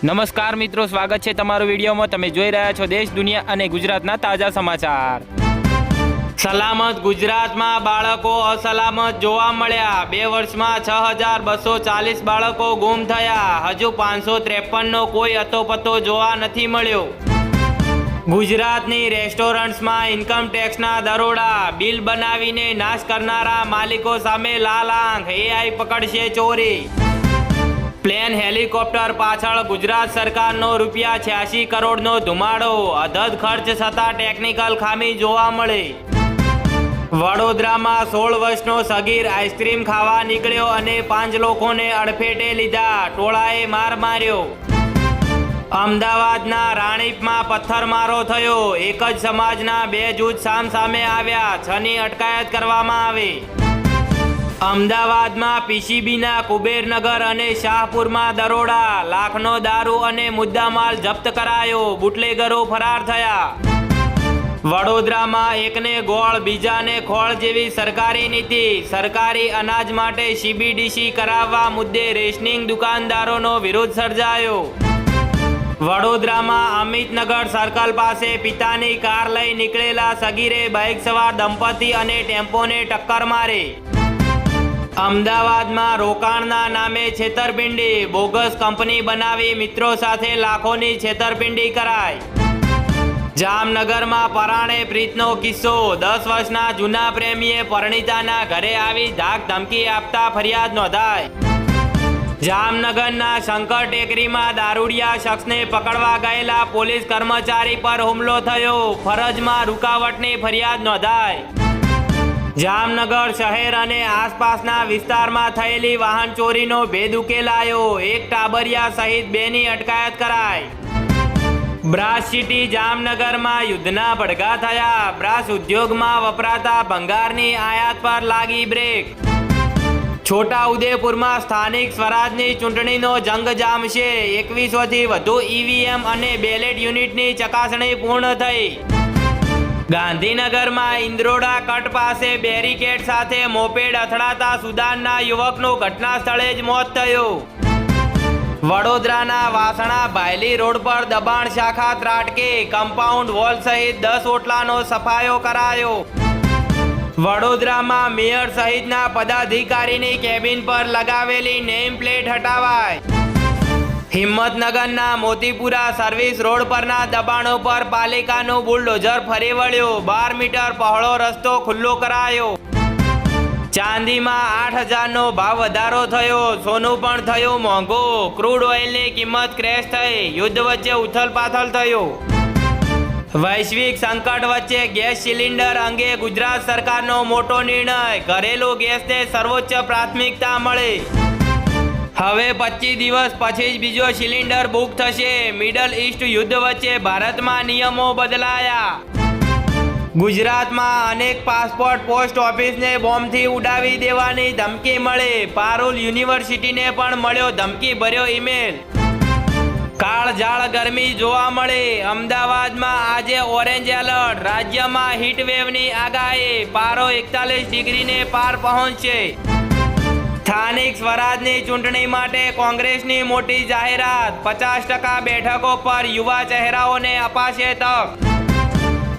નમસ્કાર મિત્રો, સ્વાગત છે તમારું વિડીયોમાં। તમે જોઈ રહ્યા છો દેશ, દુનિયા અને ગુજરાતના તાજા સમાચાર। સલામત ગુજરાતમાં બાળકો અસલામત જોવા મળ્યા। 2 વર્ષમાં 6240 બાળકો ગુમ થયા। હજુ 553નો કોઈ અતોપતો જોવા નથી મળ્યો। ગુજરાતની રેસ્ટોરન્ટ્સમાં ઇન્કમ ટેક્સના દરોડા। બિલ બનાવીને નાશ કરનારા માલિકો સામે લાલ આંખ। AI પકડશે ચોરી। પ્લેન હેલિકોપ્ટર પાછળ ગુજરાત સરકારનો ₹86 કરોડનો ધુમાડો। અધધ ખર્ચ છતાં ટેકનિકલ ખામી જોવા મળી। વડોદરામાં 16 વર્ષનો સગીર આઈસ્ક્રીમ ખાવા નીકળ્યો અને 5 લોકોને અડફેટે લીધા। ટોળાએ માર માર્યો। અમદાવાદના રાણીપમાં પથ્થરમારો થયો। એક જ સમાજના 2 જૂથ સામસામે આવ્યા। 6ની અટકાયત કરવામાં આવી। અમદાવાદમાં પીસીબીના કુબેરનગર અને શાહપુરમાં દરોડા। લાખનો દારૂ અને મુદ્દામાલ જપ્ત કરાયો। બુટલેગરો ફરાર થયા। વડોદરામાં એકને ગોળ બીજાને ખોળ જેવી સરકારી નીતિ। સરકારી અનાજ માટે CBDC કરાવવા મુદ્દે રેશનિંગ દુકાનદારોનો વિરોધ સર્જાયો। વડોદરામાં અમિતનગર સર્કલ પાસે પિતાની કાર લઈ નીકળેલા સગીરે બાઇક સવાર દંપતી અને ટેમ્પોને ટક્કર મારી। અમદાવાદમાં રોકાણના નામે છેતરપિંડી। બોગસ કંપની બનાવી મિત્રો સાથે લાખોની છેતરપિંડી કરાઈ। જામનગરમાં પરાણે પ્રીતનો કિસ્સો। 10 વર્ષના જૂના પ્રેમીએ પરિણીતાના ઘરે આવી ધાક ધમકી આપતા ફરિયાદ નોંધાઈ। જામનગરના શંકર ટેકરીમાં દારૂડિયા શખ્સને પકડવા ગયેલા પોલીસ કર્મચારી પર હુમલો થયો। ફરજમાં રૂકાવટની ફરિયાદ નોંધાઈ। જામનગર શહેર અને આસપાસના વિસ્તારમાં થયેલી વાહન ચોરીનો ભેદ ઉકેલાયો। એક ટાબરિયા સહિત 2ની અટકાયત કરાઈ। બ્રાસ સિટી જામનગરમાં યુદ્ધના ભડકા થયા। બ્રાસ ઉદ્યોગમાં વપરાતા ભંગારની આયાત પર લાગી બ્રેક। છોટાઉદેપુરમાં સ્થાનિક સ્વરાજની ચૂંટણીનો જંગ જામશે। 2100થી વધુ EVM અને બેલેટ યુનિટની ચકાસણી પૂર્ણ થઈ। ગાંધીનગરમાં ઇન્દ્રોડા કટ પાસે બેરીકેડ સાથે મોપેડ અથડાતા સુદાનના યુવકનું ઘટના સ્થળે જ મોત થયું। વડોદરાના વાસણા ભાયલી રોડ પર દબાણ શાખા ત્રાટકે। કમ્પાઉન્ડ વોલ સહિત 10 ઓટલાનો સફાયો કરાયો। વડોદરામાં મેયર સહિતના પદાધિકારીની કેબિન પર લગાવેલી નેમ પ્લેટ હટાવાય। હિંમતનગરના મોતીપુરા સર્વિસ રોડ પરના દબાણો પર પાલિકાનું બુલડોઝર ફરી વળ્યું। 12 મીટર પહોળો રસ્તો ખુલ્લો કરાયો। ચાંદીમાં 8,000નો ભાવ વધારો થયો। સોનું પણ થયું મોંઘું। ક્રૂડ ઓઇલની કિંમત ક્રેશ થઈ। યુદ્ધ વચ્ચે ઉથલપાથલ થયું। વૈશ્વિક સંકટ વચ્ચે ગેસ સિલિન્ડર અંગે ગુજરાત સરકારનો મોટો નિર્ણય। ઘરેલું ગેસને સર્વોચ્ચ પ્રાથમિકતા મળી। હવે 25 દિવસ પછી જ બીજો સિલિન્ડર બુક થશે। મિડલ ઈસ્ટ યુદ્ધ વચ્ચે ભારતમાં નિયમો બદલાયા। ગુજરાતમાં અનેક પાસપોર્ટ પોસ્ટ ઓફિસને બોમ્બથી ઉડાવી દેવાની ધમકી મળી। પારુલ યુનિવર્સિટીને પણ મળ્યો ધમકી ભર્યો ઈમેલ। કાળઝાળ ગરમી જોવા મળી। અમદાવાદમાં આજે ઓરેન્જ એલર્ટ। રાજ્યમાં હીટ વેવની આગાહી। પારો 41 ડિગ્રીને પાર પહોંચશે। સ્થાનિક સ્વરાજની ચૂંટણી માટે કોંગ્રેસની મોટી જાહેરાત। 50% બેઠકો પર યુવા ચહેરાઓને અપાશે તક।